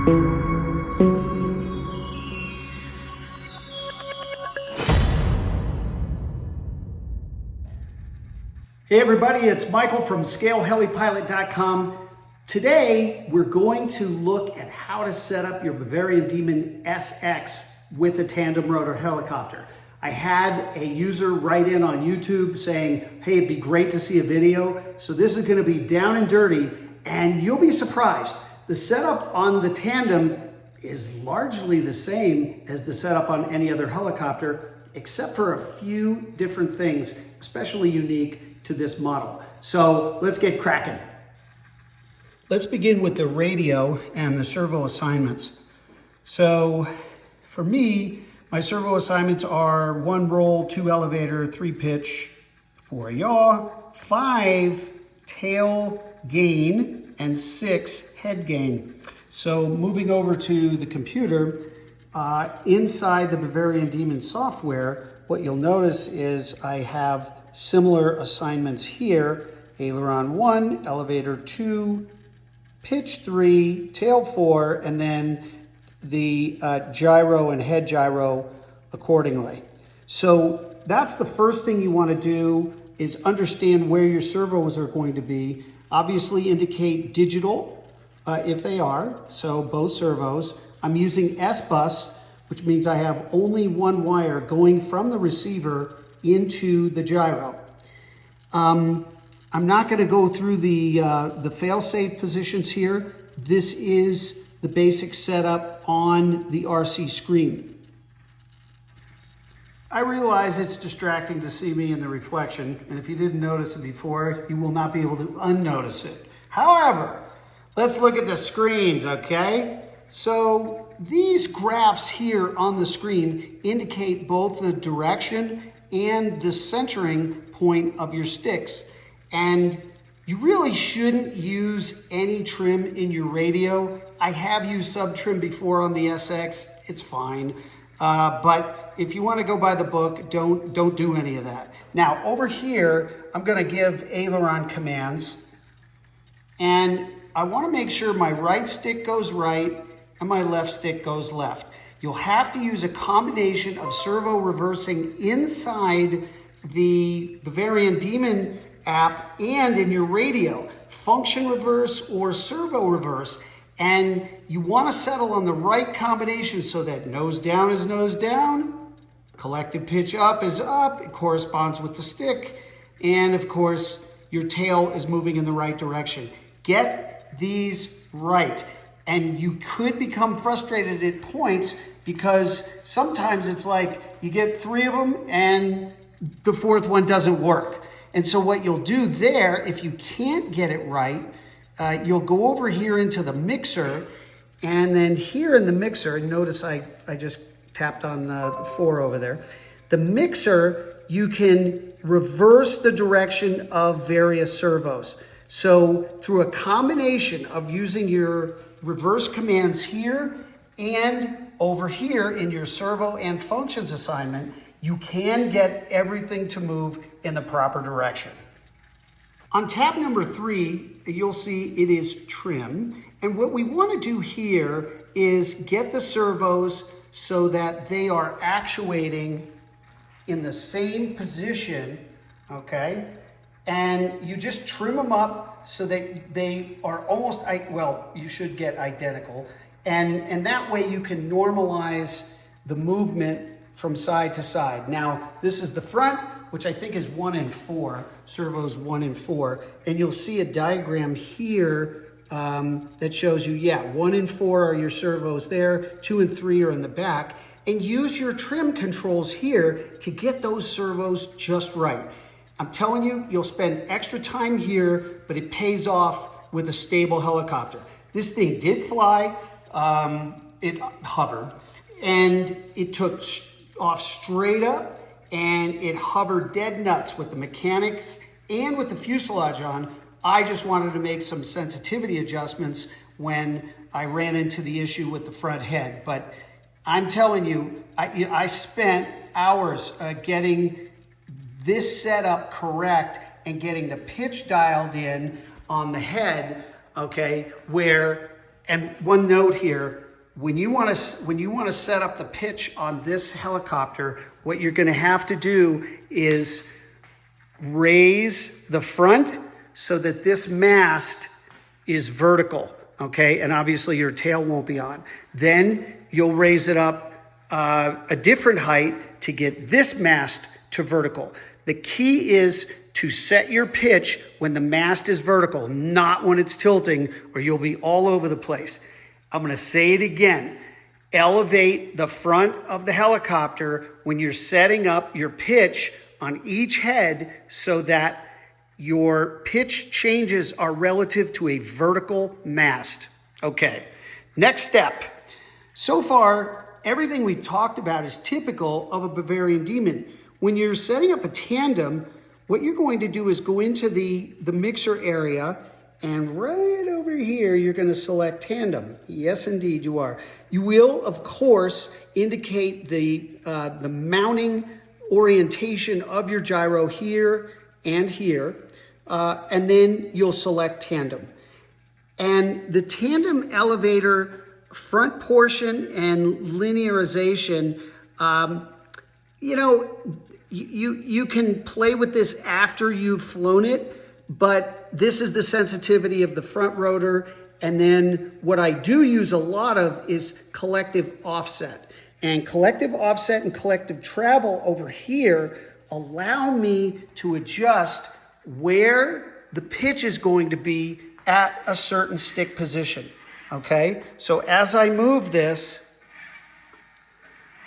Hey everybody, it's Michael from ScaleHeliPilot.com. Today, we're going to look at how to set up your Bavarian Demon SX with a tandem rotor helicopter. I had a user write in on YouTube saying, hey, it'd be great to see a video. So this is gonna be down and dirty, and you'll be surprised. The setup on the Tandem is largely the same as the setup on any other helicopter, except for a few different things, especially unique to this model. So let's get cracking. Let's begin with the radio and the servo assignments. So for me, my servo assignments are 1 roll, 2 elevator, 3 pitch, 4 yaw, 5 tail gain, and 6 head gain. So moving over to the computer, inside the Bavarian Demon software, what you'll notice is I have similar assignments here: aileron 1, elevator 2, pitch 3, tail 4, and then the gyro and head gyro accordingly. So that's the first thing you want to do, is understand where your servos are going to be. Obviously indicate digital if they are, so both servos. I'm using S-bus, which means I have only one wire going from the receiver into the gyro. I'm not going to go through the fail-safe positions here. This is the basic setup on the RC screen. I realize it's distracting to see me in the reflection, and if you didn't notice it before, you will not be able to unnotice it. However, let's look at the screens, okay? So these graphs here on the screen indicate both the direction and the centering point of your sticks. And you really shouldn't use any trim in your radio. I have used sub trim before on the SX, it's fine. But if you want to go by the book, don't do any of that. Now over here, I'm gonna give aileron commands, and I want to make sure my right stick goes right and my left stick goes left. You'll have to use a combination of servo reversing inside the Bavarian Demon app and in your radio, function reverse or servo reverse. And you want to settle on the right combination so that nose down is nose down, collective pitch up is up, it corresponds with the stick, and of course your tail is moving in the right direction. Get these right. And you could become frustrated at points because sometimes it's like you get 3 of them and the 4th one doesn't work. And so what you'll do there, if you can't get it right, you'll go over here into the mixer, and then here in the mixer, notice I just tapped on 4 over there. The mixer, you can reverse the direction of various servos. So through a combination of using your reverse commands here and over here in your servo and functions assignment, you can get everything to move in the proper direction. On tab number 3, you'll see it is trim. And what we want to do here is get the servos so that they are actuating in the same position, okay? And you just trim them up so that they are almost, well, you should get identical. And that way you can normalize the movement from side to side. Now, this is the front, which I think is 1 and 4, servos 1 and 4. And you'll see a diagram here that shows you, yeah, 1 and 4 are your servos there, 2 and 3 are in the back. And use your trim controls here to get those servos just right. I'm telling you, you'll spend extra time here, but it pays off with a stable helicopter. This thing did fly, it hovered, and it took off straight up, and it hovered dead nuts with the mechanics and with the fuselage on. I just wanted to make some sensitivity adjustments when I ran into the issue with the front head. But I'm telling you, I spent hours getting this setup correct and getting the pitch dialed in on the head, okay, where And one note here, when you want to set up the pitch on this helicopter, what you're going to have to do is raise the front so that this mast is vertical, okay? And obviously your tail won't be on. Then you'll raise it up a different height to get this mast to vertical. The key is to set your pitch when the mast is vertical, not when it's tilting, or you'll be all over the place. I'm going to say it again. Elevate the front of the helicopter when you're setting up your pitch on each head so that your pitch changes are relative to a vertical mast. Okay, next step. So far, everything we've talked about is typical of a Bavarian Demon. When you're setting up a tandem, what you're going to do is go into the mixer area, and right over here, you're going to select tandem. Yes, indeed, you are. You will, of course, indicate the mounting orientation of your gyro here and here, and then you'll select tandem. And the tandem elevator front portion and linearization, you can play with this after you've flown it, but this is the sensitivity of the front rotor. And then what I do use a lot of is collective offset. And collective offset and collective travel over here allow me to adjust where the pitch is going to be at a certain stick position, okay? So as I move this,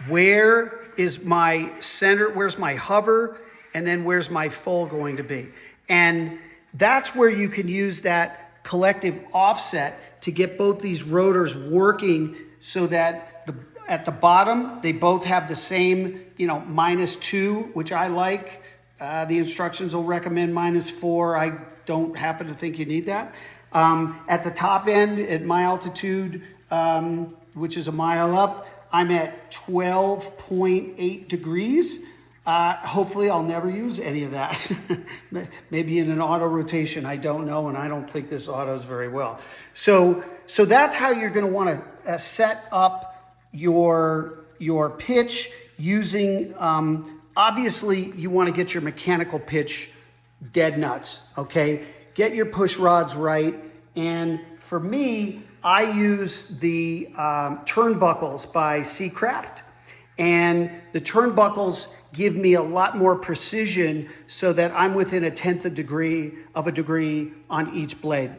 where is my center, where's my hover, and then where's my full going to be? And that's where you can use that collective offset to get both these rotors working so that at the bottom, they both have the same, -2, which I like. The instructions will recommend -4. I don't happen to think you need that. At the top end, at my altitude, which is a mile up, I'm at 12.8 degrees. Hopefully I'll never use any of that. Maybe in an auto rotation, I don't know, and I don't think this autos very well. So that's how you're gonna wanna set up your pitch using, obviously you wanna get your mechanical pitch dead nuts, okay? Get your push rods right, and for me, I use the turnbuckles by Seacraft, and the turnbuckles give me a lot more precision so that I'm within 1/10 of a degree on each blade.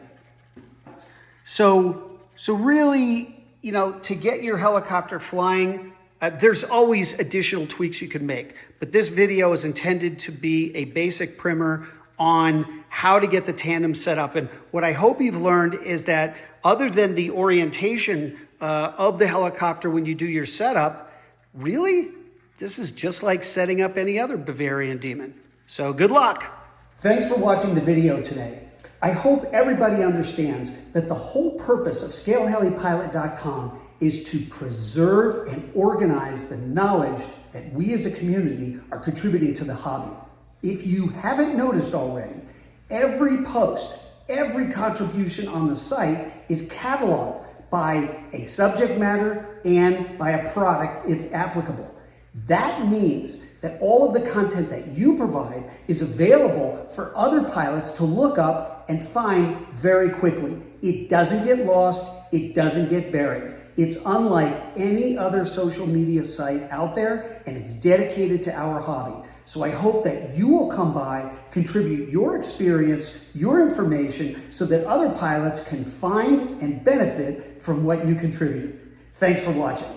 So really, to get your helicopter flying, there's always additional tweaks you can make, but this video is intended to be a basic primer on how to get the tandem set up. And what I hope you've learned is that other than the orientation of the helicopter when you do your setup, really, this is just like setting up any other Bavarian Demon. So good luck. Thanks for watching the video today. I hope everybody understands that the whole purpose of ScaleHeliPilot.com is to preserve and organize the knowledge that we as a community are contributing to the hobby. If you haven't noticed already, every post, every contribution on the site is cataloged by a subject matter and by a product if applicable. That means that all of the content that you provide is available for other pilots to look up and find very quickly. It doesn't get lost, it doesn't get buried. It's unlike any other social media site out there, and it's dedicated to our hobby. So I hope that you will come by, contribute your experience, your information, so that other pilots can find and benefit from what you contribute. Thanks for watching.